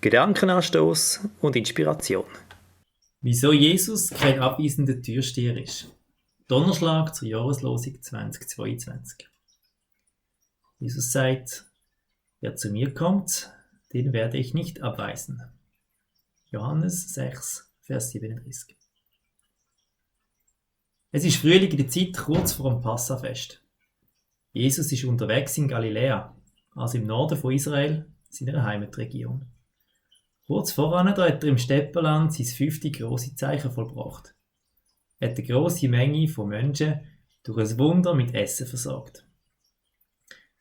Gedankenanstoß und Inspiration. Wieso Jesus kein abweisender Türsteher ist. Donnerschlag zur Jahreslosung 2022. Jesus sagt, wer zu mir kommt, den werde ich nicht abweisen. Johannes 6, Vers 37. Es ist Frühling in der Zeit kurz vor dem Passafest. Jesus ist unterwegs in Galiläa, also im Norden von Israel, seiner Heimatregion. Kurz voran hat er im Steppenland sein 5. grosse Zeichen vollbracht. Er hat eine grosse Menge von Menschen durch ein Wunder mit Essen versorgt.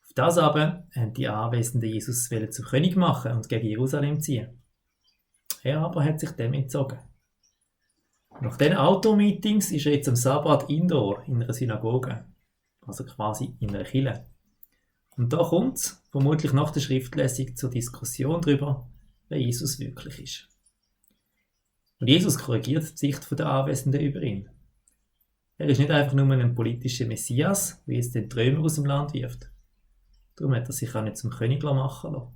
Auf das aber haben die Anwesenden Jesus zum König machen und gegen Jerusalem ziehen. Er aber hat sich dem entzogen. Nach diesen Outdoor-Meetings ist er jetzt am Sabbat indoor in einer Synagoge, also quasi in einer Kirche. Und da kommt es, vermutlich nach der Schriftlesung, zur Diskussion darüber, wer Jesus wirklich ist. Und Jesus korrigiert die Sicht der Anwesenden über ihn. Er ist nicht einfach nur ein politischer Messias, wie es den Träumer aus dem Land wirft. Darum hat er sich auch nicht zum König machen lassen.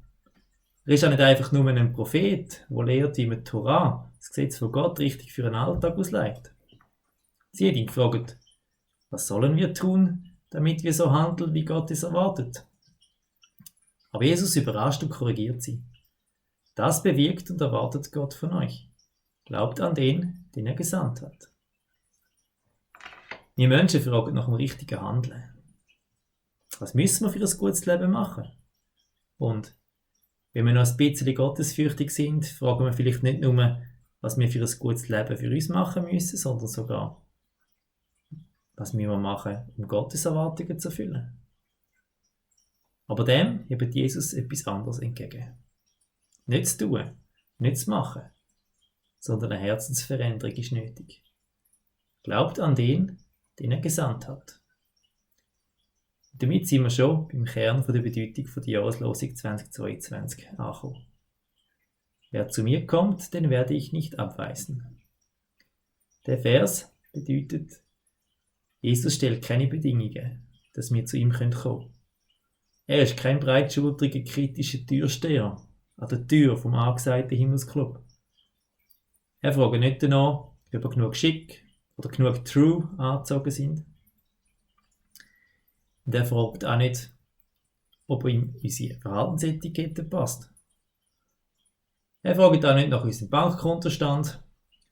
Er ist auch nicht einfach nur ein Prophet, der lehrt, wie man die Torah, das Gesetz von Gott, richtig für einen Alltag auslegt. Sie hat ihn gefragt, was sollen wir tun, damit wir so handeln, wie Gott es erwartet? Aber Jesus überrascht und korrigiert sie. Das bewirkt und erwartet Gott von euch. Glaubt an den er gesandt hat. Wir Menschen fragen nach dem richtigen Handeln. Was müssen wir für ein gutes Leben machen? Und wenn wir noch ein bisschen gottesfürchtig sind, fragen wir vielleicht nicht nur, was wir für ein gutes Leben für uns machen müssen, sondern sogar, was müssen wir machen, um Gottes Erwartungen zu erfüllen. Aber dem hebt Jesus etwas anderes entgegen. Nicht zu tun, nicht zu machen, sondern eine Herzensveränderung ist nötig. Glaubt an den er gesandt hat. Und damit sind wir schon beim Kern der Bedeutung der Jahreslosung 2022 angekommen. Wer zu mir kommt, den werde ich nicht abweisen. Der Vers bedeutet, Jesus stellt keine Bedingungen, dass wir zu ihm kommen können. Er ist kein breitschultriger, kritischer Türsteher an der Tür vom angesagten Himmelsclub. Er fragt nicht danach, ob wir genug schick oder genug true angezogen sind. Und er fragt auch nicht, ob ihm unsere Verhaltensetikette passt. Er fragt auch nicht nach unserem Bankkontostand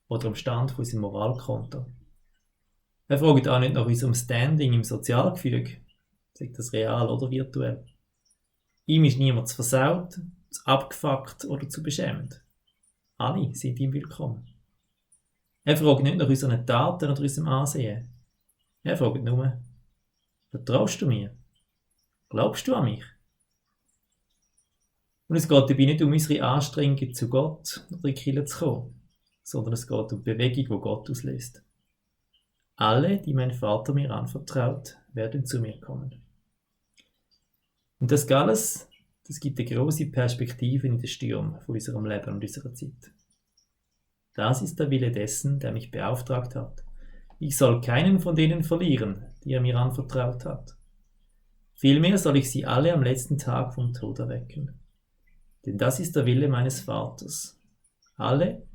oder dem Stand von unserem Moralkonto. Er fragt auch nicht nach unserem Standing im Sozialgefüge, sei das real oder virtuell. Ihm ist niemand zu versaut, zu abgefuckt oder zu beschämend. Alle sind ihm willkommen. Er fragt nicht nach unseren Taten oder unserem Ansehen. Er fragt nur, vertraust du mir? Glaubst du an mich? Und es geht dabei nicht um unsere Anstrengungen, zu Gott oder in die Kirche zu kommen, sondern es geht um die Bewegung, die Gott auslöst. Alle, die mein Vater mir anvertraut, werden zu mir kommen. Und das alles, das gibt eine grosse Perspektive in den Sturm von unserem Leben und unserer Zeit. Das ist der Wille dessen, der mich beauftragt hat. Ich soll keinen von denen verlieren, die er mir anvertraut hat. Vielmehr soll ich sie alle am letzten Tag vom Tod erwecken. Denn das ist der Wille meines Vaters. Alle,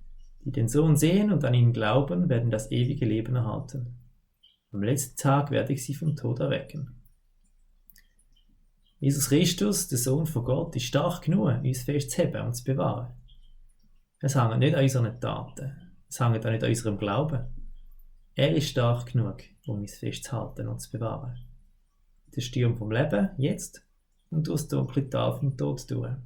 die den Sohn sehen und an ihn glauben, werden das ewige Leben erhalten. Am letzten Tag werde ich sie vom Tod erwecken. Jesus Christus, der Sohn von Gott, ist stark genug, uns festzuheben und zu bewahren. Es hängt nicht an unseren Taten, es hängt auch nicht an unserem Glauben. Er ist stark genug, um uns festzuhalten und zu bewahren. Der Sturm vom Leben, jetzt, und durch das dunkle Tal vom Tod durch.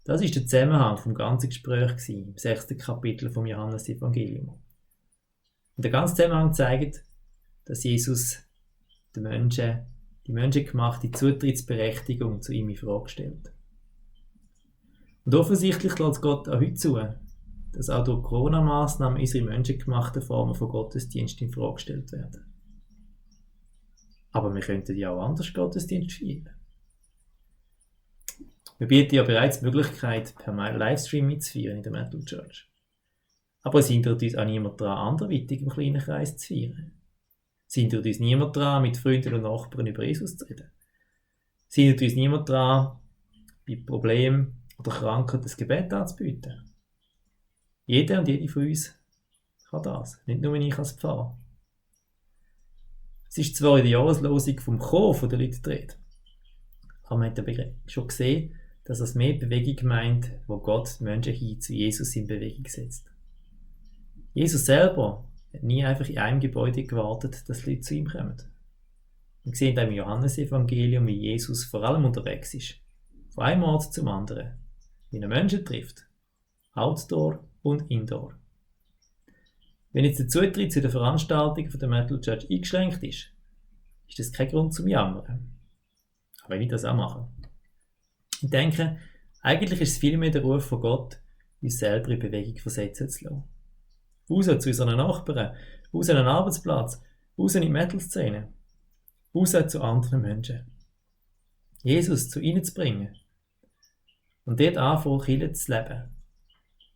Das war der Zusammenhang vom ganzen Gespräch im 6. Kapitel vom Johannes-Evangelium. Und der ganze Zusammenhang zeigt, dass Jesus die menschengemachte Zutrittsberechtigung zu ihm in Frage stellt. Und offensichtlich lässt Gott auch heute zu, dass auch durch Corona-Massnahmen unsere menschengemachten Formen von Gottesdienst in Frage gestellt werden. Aber wir könnten ja auch anders Gottesdienst feiern. Wir bieten ja bereits die Möglichkeit, per Livestream mitzufeiern in der Metal Church. Aber es hindert uns auch niemand daran, anderweitig im kleinen Kreis zu feiern. Es hindert uns niemand daran, mit Freunden und Nachbarn über Jesus zu reden. Es hindert uns niemand daran, bei Problemen oder Kranken das Gebet anzubieten. Jeder und jede von uns kann das, nicht nur ich als Pfarrer. Es ist zwar in der Jahreslosung vom Kommen der Leute die Rede, aber man hat schon gesehen, dass es mehr Bewegung meint, wo Gott die Menschen hin zu Jesus in Bewegung setzt. Jesus selber hat nie einfach in einem Gebäude gewartet, dass die Leute zu ihm kommen. Wir sehen im Johannesevangelium, wie Jesus vor allem unterwegs ist. Von einem Ort zum anderen. Wie er Menschen trifft. Outdoor und Indoor. Wenn jetzt der Zutritt zu den Veranstaltungen der Metal Church eingeschränkt ist das kein Grund zum Jammern. Aber wenn ich das auch mache. Ich denke, eigentlich ist es vielmehr der Ruf von Gott, uns selber in Bewegung versetzen zu lassen. Raus zu unseren Nachbarn, raus an den Arbeitsplatz, raus in die Metal-Szene, raus zu anderen Menschen. Jesus zu ihnen zu bringen und dort anfangen, Kirche zu leben.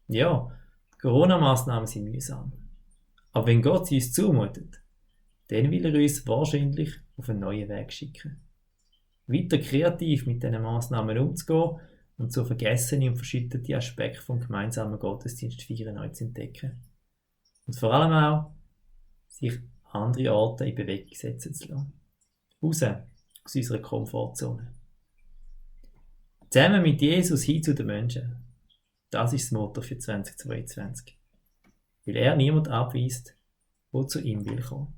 Ja, die Corona-Massnahmen sind mühsam. Aber wenn Gott sie uns zumutet, dann will er uns wahrscheinlich auf einen neuen Weg schicken. Weiter kreativ mit diesen Massnahmen umzugehen und so vergessene und verschüttete Aspekte vom gemeinsamen Gottesdienst feiern neu zu entdecken. Und vor allem auch, sich andere Orte in Bewegung setzen zu lassen. Raus aus unserer Komfortzone. Zusammen mit Jesus hin zu den Menschen. Das ist das Motto für 2022. Weil er niemand abweist, der zu ihm will kommen.